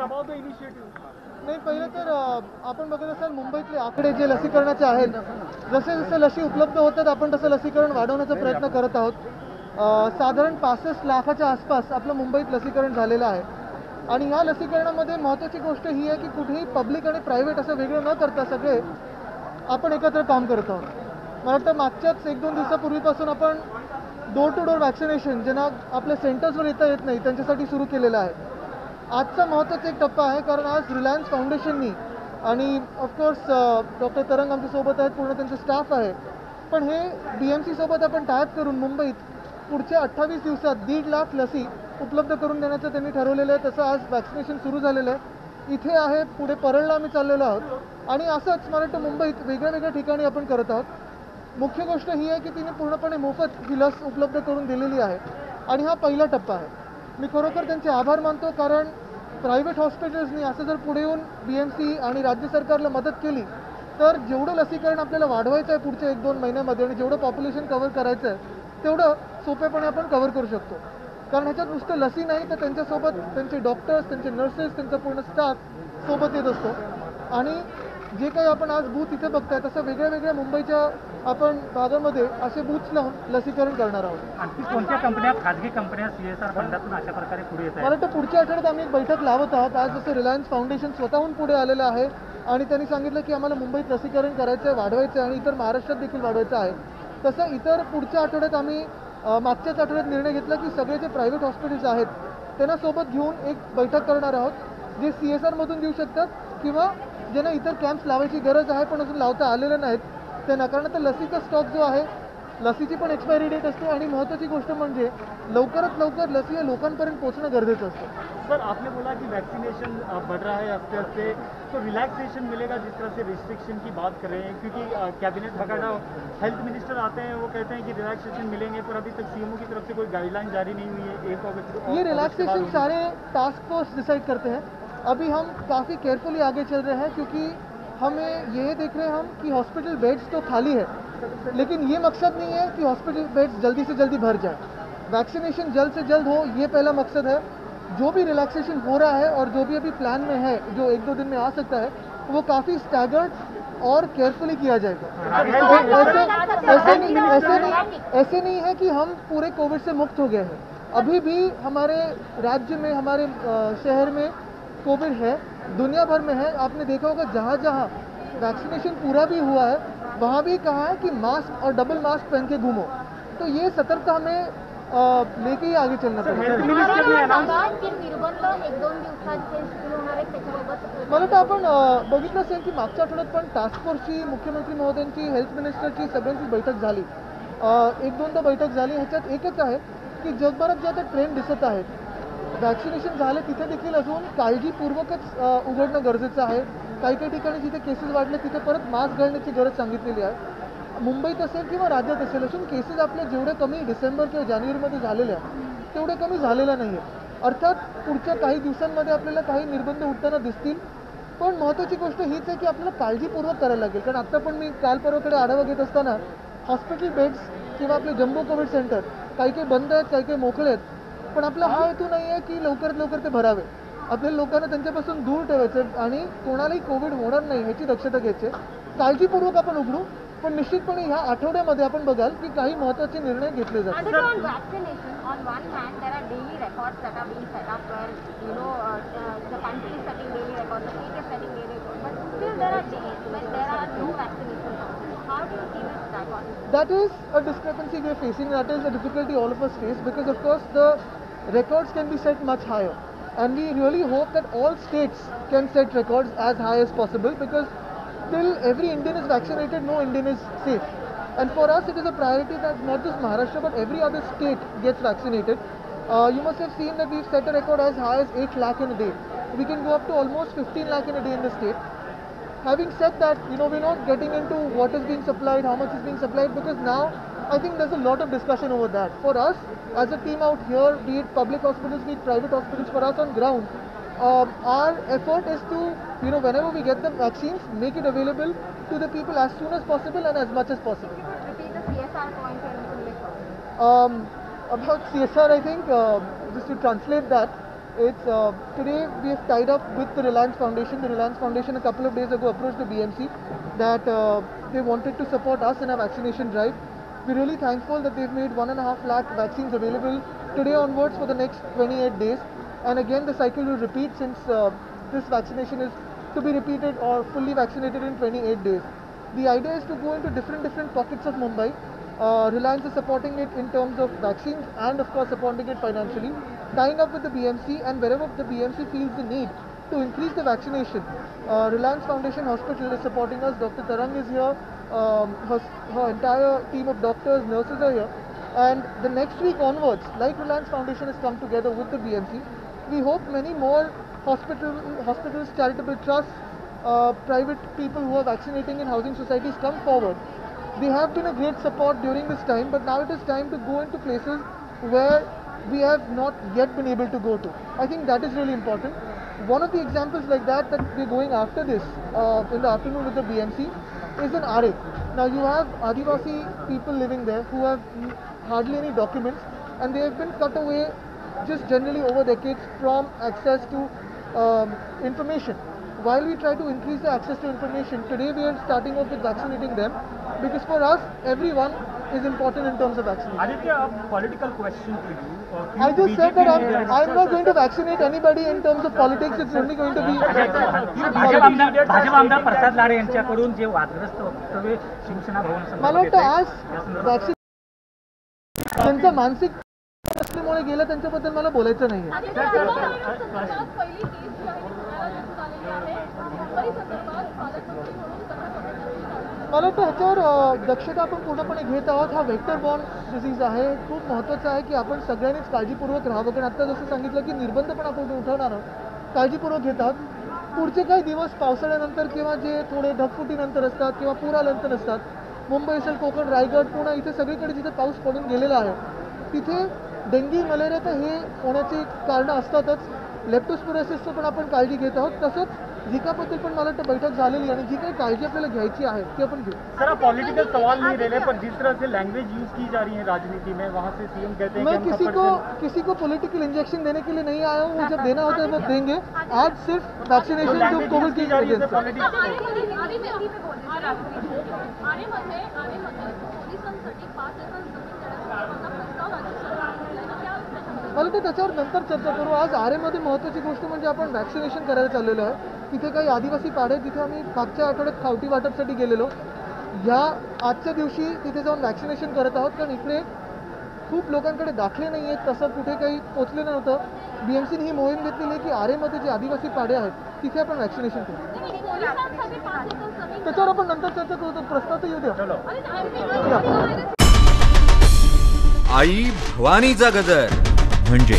about the initiative. नाही, पहिलं तर आपण बघत असाल मुंबईतले आकडे जे लसीकरणाचे आहेत, जसे जसे लसी उपलब्ध होतात आपण तसं लसीकरण वाढवण्याचा प्रयत्न करत आहोत. साधारण 65 लाखाच्या आसपास आपलं मुंबईत लसीकरण झालेलं आहे. आणि ह्या लसीकरणामध्ये महत्त्वाची गोष्ट ही आहे की कुठेही पब्लिक आणि प्रायव्हेट असं वेगळं न करता सगळे आपण एकत्र काम करत आहोत. मला वाटतं मागच्याच 1-2 दिवसापूर्वीपासून आपण डोर टू डोर वॅक्सिनेशन ज्यांना आपल्या सेंटर्सवर येत नाही त्यांच्यासाठी सुरू केलेलं आहे. आजचा महत्त्वाचा एक टप्पा आहे, कारण आज रिलायन्स फाउंडेशननी आणि ऑफकोर्स डॉक्टर तरंग आमच्यासोबत आहेत, पूर्ण त्यांचा स्टाफ आहे, पण हे BMC सोबत आपण टायअप करून मुंबईत पुढच्या 28 दिवसात 1.5 लाख लसी उपलब्ध करून देण्याचं त्यांनी ठरवलेलं आहे. तसं आज वॅक्सिनेशन सुरू झालेलं आहे. इथे आहे, पुढे परळला आम्ही चाललेलो आहोत आणि असंच मला वाटतं मुंबईत वेगळ्या ठिकाणी आपण करत आहोत. मुख्य गोष्ट ही आहे की तिने पूर्णपणे मोफत ही लस उपलब्ध करून दिलेली आहे आणि हा पहिला टप्पा आहे. मी खरोखर त्यांचे आभार मानतो, कारण प्रायव्हेट हॉस्पिटल्सनी असं जर पुढे येऊन BMC आणि राज्य सरकारला मदत केली तर जेवढं लसीकरण आपल्याला वाढवायचं आहे पुढच्या 1-2 महिन्यामध्ये आणि जेवढं पॉप्युलेशन कव्हर करायचं आहे तेवढं सोपेपणे आपण कव्हर करू शकतो. कारण ह्याच्यात नुसतं लसी नाही तर त्यांच्यासोबत त्यांचे डॉक्टर्स, त्यांचे नर्सेस, त्यांचा पूर्ण स्टाफ सोबत येत असतो. आणि जे काही आपण आज बूथ इथे बघताय तसं वेगळ्या मुंबईच्या आपण भागामध्ये असे बूथ्स लावून लसीकरण करणार आहोत. आणखी कोणत्या कंपन्या, खाजगी कंपन्या CSR फंडातून अशा प्रकारे पुढे येत आहेत? मला वाटतं पुढच्या आठवड्यात आम्ही एक बैठक लावत आहोत. आज जसं रिलायन्स फाउंडेशन स्वतःहून पुढे आलेलं आहे आणि त्यांनी सांगितलं की आम्हाला मुंबईत लसीकरण करायचं आहे, वाढवायचं आहे आणि इतर महाराष्ट्रात देखील वाढवायचं आहे. तसं इतर पुढच्या आठवड्यात आम्ही मागच्याच आठवड्यात निर्णय घेतला की सगळे जे प्रायव्हेट हॉस्पिटल्स आहेत त्यांना सोबत घेऊन एक बैठक करणार आहोत, जे CSR मधून देऊ शकतात किंवा ज्यांना इतर कॅम्प्स लावायची गरज आहे पण अजून लावता आलेलं नाहीत त्यांना. कारण आता लसीचा स्टॉक जो आहे, लसीची पण एक्सपायरी डेट असते आणि महत्त्वाची गोष्ट म्हणजे लवकरात लवकर लसी या लोकांपर्यंत पोहोचणं गरजेचं असतं. सर, आपने बोला कि वैक्सीनेशन बढ़ रहा है हफ्ते हफ्ते, तो रिलैक्सेशन मिलेगा जिस तरह से रिस्ट्रिक्शन की बात कर रहे हैं, क्योंकि कैबिनेट बाकायदा हेल्थ मिनिस्टर आते हैं, वो कहते हैं कि रिलैक्सेशन मिलेंगे, पर अभी तक CMO की तरफ से कोई गाइडलाइन जारी नहीं हुई है. 1 अगस्त ये रिलैक्सेशन सारे टास्क फोर्स डिसाइड करते हैं. अभी हम काफ़ी केयरफुली आगे चल रहे हैं क्योंकि हमें ये देख रहे हैं हम कि हॉस्पिटल बेड्स तो खाली है, लेकिन ये मकसद नहीं है कि हॉस्पिटल बेड्स जल्दी से जल्दी भर जाए. वैक्सीनेशन जल्द से जल्द हो, ये पहला मकसद है. जो भी रिलैक्सेशन हो रहा है और जो भी अभी प्लान में है जो 1-2 दिन में आ सकता है वो काफ़ी स्टैगर्ड और केयरफुली किया जाएगा. ऐसे नहीं है कि हम पूरे कोविड से मुक्त हो गए हैं. अभी भी हमारे राज्य में, हमारे शहर में कोविड है, दुनिया भर में है. आपने देखा होगा जहाँ जहाँ वैक्सीनेशन पूरा भी हुआ है वहाँ भी कहा है कि मास्क और डबल मास्क पहन के घूमो. तो ये सतर्कता हमें लेके ही आगे चलना पड़ेगा. मला तर आपण बघितलं असेल की मागच्या आठवड्यात पण टास्क फोर्सची, मुख्यमंत्री महोदयांची, हेल्थ मिनिस्टरची सगळ्यांची बैठक झाली. 1-2दा बैठक झाली. ह्याच्यात एकच आहे की जगभरात जे आता ट्रेंड दिसत आहेत, वॅक्सिनेशन झाले तिथे देखील अजून काळजीपूर्वकच उघडणं गरजेचं आहे. काही ठिकाणी जिथे केसेस वाढले तिथे परत मास्क घालण्याची गरज सांगितलेली आहे. मुंबईत असेल किंवा राज्यात असेल, असून केसेस आपले जेवढे कमी डिसेंबर किंवा जानेवारीमध्ये झालेले आहेत तेवढे कमी झालेलं नाही आहे. अर्थात पुढच्या काही दिवसांमध्ये आपल्याला काही निर्बंध उठताना दिसतील, पण महत्त्वाची गोष्ट हीच आहे की आपल्याला काळजीपूर्वक करायला लागेल. कारण आत्ता पण मी काल परवाकडे आढावा घेत असताना हॉस्पिटल बेड्स किंवा आपले जम्बो कोविड सेंटर काही बंद आहेत, काही मोकळे आहेत. पण आपला हा हेतू नाही आहे की लवकरात लवकर ते भरावे. आपल्या लोकांना त्यांच्यापासून दूर ठेवायचं आणि कोणालाही कोविड होणार नाही ह्याची दक्षता घ्यायची. काळजीपूर्वक आपण उघडू, पण निश्चितपणे ह्या आठवड्यामध्ये आपण बघाल की काही महत्त्वाचे निर्णय घेतले जातात. That is a discrepancy we are facing. That is a difficulty all of us face because of course the records can be set much higher, and we really hope that all states can set records as high as possible because till every Indian is vaccinated, no Indian is safe. And for us it is a priority that not just Maharashtra but every other state gets vaccinated. You must have seen that we've set a record as high as 8 lakh in a day. We can go up to almost 15 lakh in a day in the state. Having said that, we're not getting into what is being supplied, how much is being supplied, because now I think there's a lot of discussion over that. For us, as a team out here, be it public hospitals, be it private hospitals, for us on ground, our effort is to, whenever we get the vaccines, make it available to the people as soon as possible and as much as possible. Repeat the CSR point and About CSR, I think, just to translate that, It's today we have tied up with the Reliance Foundation. The Reliance Foundation a couple of days ago approached the BMC that they wanted to support us in our vaccination drive. We're really thankful that they've made 1.5 lakh vaccines available today onwards for the next 28 days. And again, the cycle will repeat since this vaccination is to be repeated or fully vaccinated in 28 days. The idea is to go into different pockets of Mumbai. Reliance is supporting it in terms of vaccines and of course supporting it financially, tying up with the BMC, and wherever the BMC feels the need to increase the vaccination, Reliance Foundation Hospital is supporting us. Dr. Tarang is here, her entire team of doctors, nurses are here, and the next week onwards, like Reliance Foundation has come together with the BMC, we hope many more hospitals, charitable trusts, private people who are vaccinating in housing societies come forward. They have been a great support during this time, but now it is time to go into places where we have not yet been able to go to. I think that is really important. One of the examples like that we're going after this in the afternoon with the BMC is in RA. Now you have Adivasi people living there who have hardly any documents, and they have been cut away just generally over decades from access to information. While we try to increase the access to information, today we are starting off with vaccinating them, because for us, everyone is important in terms of vaccination. Aditya, a political question to you. I just said that I'm not going to vaccinate anybody in terms of politics. It's only going to be. Bhajap आमदार प्रसाद लाडे यांच्याकडून जे वादग्रस्त वक्तव्य शिवसेना भवन मला वाटतं आज vaccine त्यांचं मानसिक असल्यामुळे गेलं त्यांच्याबद्दल मला बोलायचं नाही मला वाटतं ह्याच्यावर दक्षता आपण पूर्णपणे घेत आहोत. हा व्हेक्टर बॉर्न डिसीज आहे. खूप महत्त्वाचं आहे की आपण सगळ्यांनीच काळजीपूर्वक राहावं, कारण आता जसं सांगितलं की निर्बंध पण आपण उठवणार आहोत, काळजीपूर्वक घेत आहोत. पुढचे काही दिवस पावसाळ्यानंतर किंवा जे थोडे ढगफुटीनंतर असतात किंवा पूर आल्यानंतर असतात, मुंबई असेल, कोकण, रायगड, पुणे, इथे सगळीकडे जिथे पाऊस पडून गेलेला आहे तिथे डेंग्यू, मलेरिया तर हे होण्याची कारणं असतातच. लेप्टोस्पिरोसिसचं पण आपण काळजी घेत आहोत. तसंच झिकाबद्दल पण मला वाटतं बैठक झालेली आणि जी काही काळजी आपल्याला घ्यायची आहे ती आपण घेऊ. सर, आप पॉलिटिकल सवाल नहीं ले रहे, पर जिस तरह से लैंग्वेज यूज की जा रही है राजनीति में, वहाँ से सीएम कहते हैं मैं किसी को पॉलिटिकल इंजेक्शन देने के लिए नहीं आया हूँ. जब देना होता है वो देंगे. आज सिर्फ वैक्सीनेशन जो कोविड की जा रही मला तर त्याच्यावर नंतर चर्चा करू. आज आरेमध्ये महत्त्वाची गोष्ट म्हणजे आपण वॅक्सिनेशन करायला चाललेलो आहे. तिथे काही आदिवासी पाडे, तिथे आम्ही मागच्या आठवड्यात खावटी वाटपसाठी गेलेलो. ह्या आजच्या दिवशी तिथे जाऊन वॅक्सिनेशन करत आहोत, कारण इकडे खूप लोकांकडे दाखले नाही आहेत, तसं कुठे काही पोचलेलं नव्हतं. BMCने ही मोहीम घेतलेली आहे की आरेमध्ये जे आदिवासी पाडे आहेत तिथे आपण वॅक्सिनेशन करू. त्याच्यावर आपण नंतर चर्चा करू. तो प्रस्ताव तर येऊ द्या. आई भवानीचा गजर म्हणजे